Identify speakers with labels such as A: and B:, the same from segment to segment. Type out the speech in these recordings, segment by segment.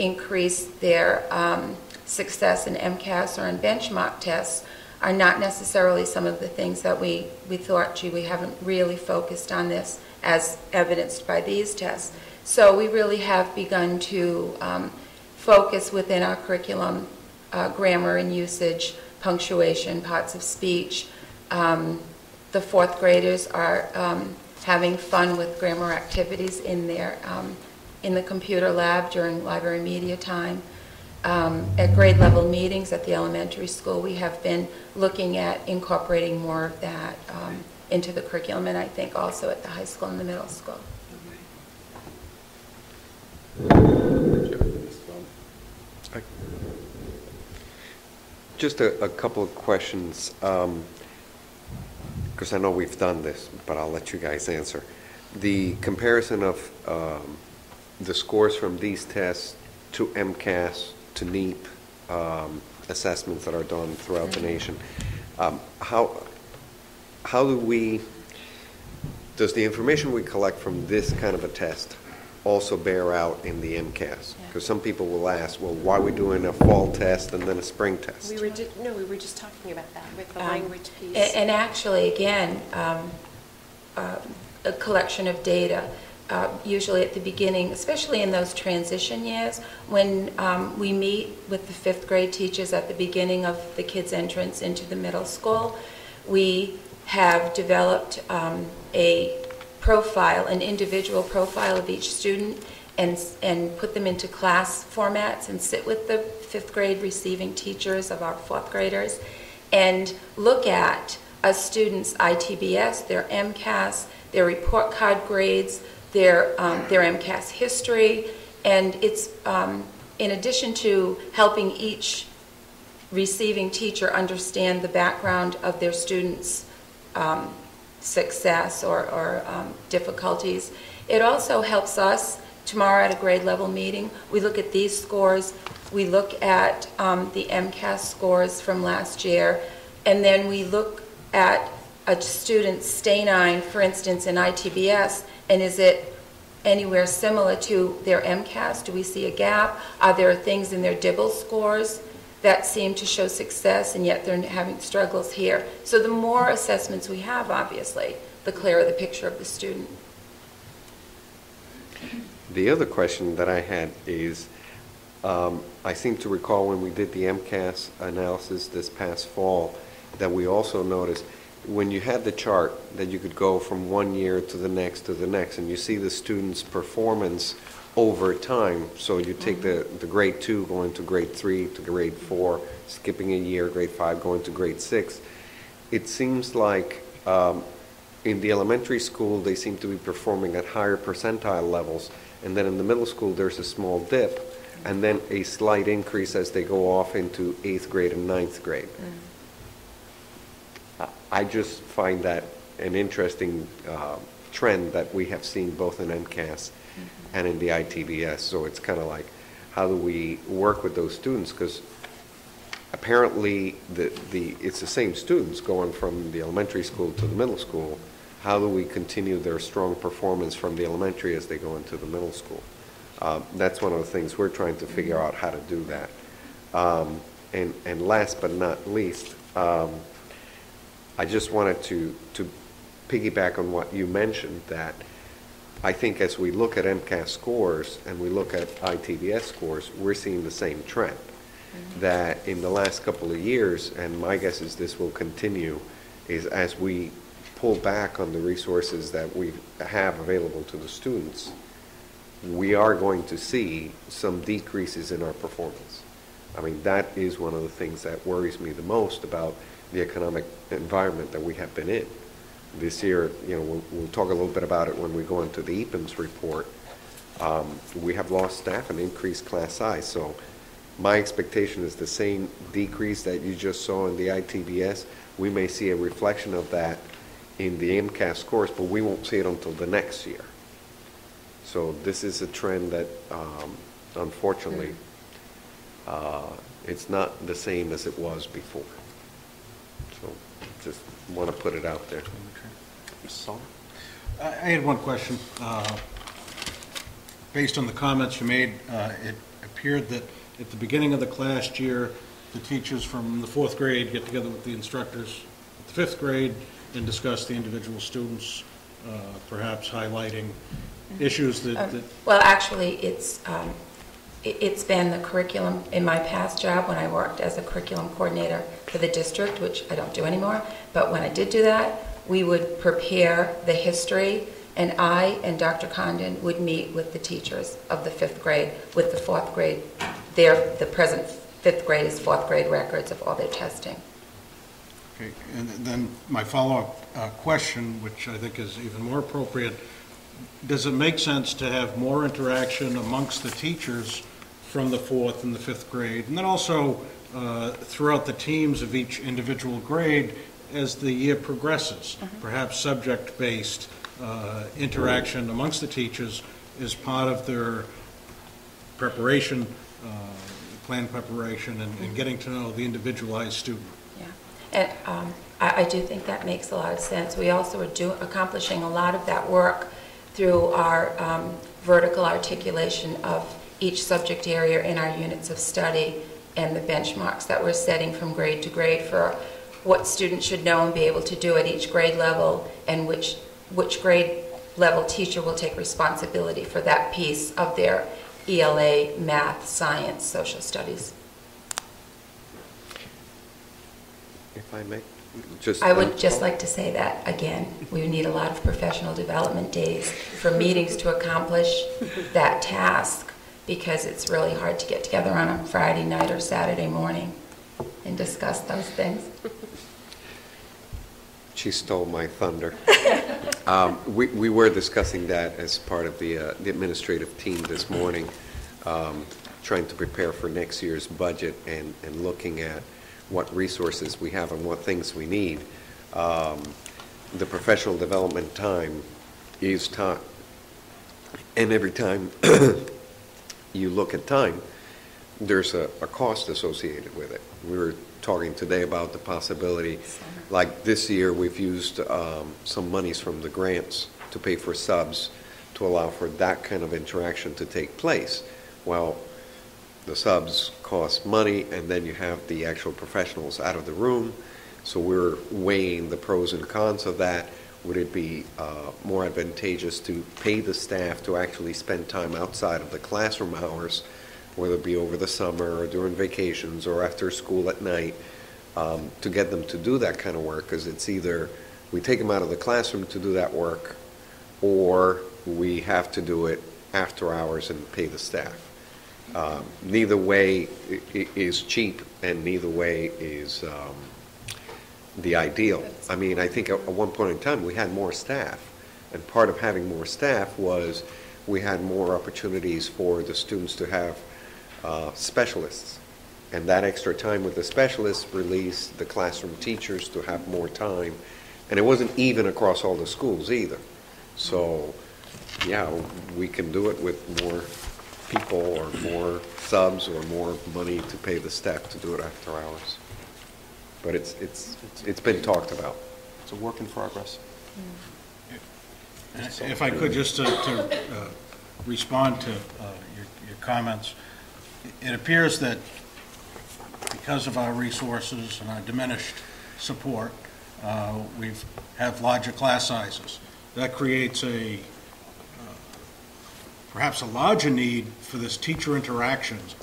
A: increase their success in MCAS or in benchmark tests are not necessarily some of the things that we thought, gee, we haven't really focused on this as evidenced by these tests. So we really have begun to focus within our curriculum grammar and usage, punctuation, parts of speech. The fourth graders are having fun with grammar activities in their in the computer lab during library media time. At grade level meetings at the elementary school, we have been looking at incorporating more of that into the curriculum, and I think also at the high school and the middle school.
B: Just a couple of questions, because I know we've done this, but I'll let you guys answer. The comparison of the scores from these tests to MCAS, to NEEP assessments that are done throughout the nation, how does the information we collect from this kind of a test also bear out in the MCAS? Because some people will ask, well, why are we doing a fall test and then a spring test?
C: We were just talking about that with the language piece.
A: And actually, again, a collection of data, usually at the beginning, especially in those transition years, when we meet with the fifth grade teachers at the beginning of the kids' entrance into the middle school, we have developed a profile, an individual profile of each student, and put them into class formats and sit with the fifth grade receiving teachers of our fourth graders and look at a student's ITBS, their MCAS, their report card grades, their MCAS history, and it's in addition to helping each receiving teacher understand the background of their students' success or difficulties. It also helps us. Tomorrow at a grade level meeting, we look at these scores, we look at the MCAS scores from last year, and then we look at a student's STAY-9, for instance, in ITBS, and is it anywhere similar to their MCAS? Do we see a gap? Are there things in their DIBEL scores that seem to show success and yet they're having struggles here? So the more assessments we have, obviously, the clearer the picture of the student.
B: The other question that I had is, I seem to recall when we did the MCAS analysis this past fall that we also noticed when you had the chart that you could go from one year to the next, and you see the student's performance over time. So you take the grade 2 going to grade 3 to grade 4, skipping a year, grade 5 going to grade 6. It seems like in the elementary school they seem to be performing at higher percentile levels, and then in the middle school there's a small dip and then a slight increase as they go off into 8th grade and 9th grade. I just find that an interesting trend that we have seen both in MCAS and in the ITBS. So it's kind of like, how do we work with those students? Because apparently it's the same students going from the elementary school to the middle school. How do we continue their strong performance from the elementary as they go into the middle school? That's one of the things we're trying to figure out how to do that. And last but not least, I just wanted to piggyback on what you mentioned, that I think as we look at MCAS scores and we look at ITBS scores, we're seeing the same trend. That in the last couple of years, and my guess is this will continue, is as we pull back on the resources that we have available to the students, we are going to see some decreases in our performance. I mean, that is one of the things that worries me the most about the economic environment that we have been in. This year, you know, we'll talk a little bit about it when we go into the EPIMS report. We have lost staff and increased class size. So my expectation is the same decrease that you just saw in the ITBS. We may see a reflection of that in the MCAS scores, but we won't see it until the next year. So this is a trend that, unfortunately, it's not the same as it was before. So just want to put it out there.
D: I had one question. Based on the comments you made, it appeared that at the beginning of the class year, the teachers from the 4th grade get together with the instructors at the 5th grade and discuss the individual students, perhaps highlighting issues that
A: well, actually, it's been the curriculum in my past job when I worked as a curriculum coordinator for the district, which I don't do anymore. But when I did do that, we would prepare the history, and I and Dr. Condon would meet with the teachers of the 5th grade, with the 4th grade. The present 5th grade is 4th grade records of all their testing.
D: Okay, and then my follow-up question, which I think is even more appropriate, does it make sense to have more interaction amongst the teachers from the 4th and the 5th grade, and then also throughout the teams of each individual grade as the year progresses, perhaps subject-based interaction amongst the teachers is part of their preparation, plan preparation, and getting to know the individualized student?
A: Yeah, and I do think that makes a lot of sense. We also are accomplishing a lot of that work through our vertical articulation of each subject area in our units of study and the benchmarks that we're setting from grade to grade for what students should know and be able to do at each grade level, and which grade level teacher will take responsibility for that piece of their ELA, math, science, social studies.
B: If I may,
A: I would just like to say that again. We need a lot of professional development days for meetings to accomplish that task, because it's really hard to get together on a Friday night or Saturday morning and discuss those things.
B: She stole my thunder. We were discussing that as part of the administrative team this morning, trying to prepare for next year's budget and looking at what resources we have and what things we need. The professional development time is time. And every time you look at time, there's a cost associated with it. We were talking today about the possibility, like this year we've used some monies from the grants to pay for subs to allow for that kind of interaction to take place. Well, the subs cost money, and then you have the actual professionals out of the room. So we're weighing the pros and cons of that. Would it be more advantageous to pay the staff to actually spend time outside of the classroom hours, whether it be over the summer or during vacations or after school at night, to get them to do that kind of work? Because it's either we take them out of the classroom to do that work, or we have to do it after hours and pay the staff. Neither way is cheap, and neither way is the ideal. I mean, I think at one point in time we had more staff, and part of having more staff was we had more opportunities for the students to have specialists, and that extra time with the specialists released the classroom teachers to have more time, and it wasn't even across all the schools either. So yeah, we can do it with more people or more subs or more money to pay the staff to do it after hours. But it's been talked about.
E: It's a work in progress.
D: If I could, just to respond to your comments, it appears that because of our resources and our diminished support, we have larger class sizes. That creates perhaps a larger need for this teacher interactions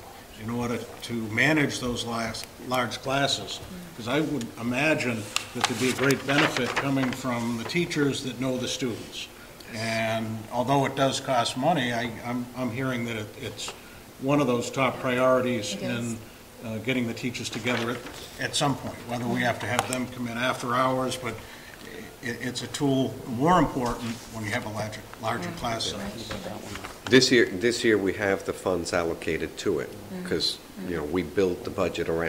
D: in order to manage those large classes. Because I would imagine that there'd be a great benefit coming from the teachers that know the students. And although it does cost money, I'm hearing that it's one of those top priorities in getting the teachers together at some point, whether we have to have them come in after hours, but it's a tool more important when you have a larger class size.
B: This year we have the funds allocated to it, because we built the budget around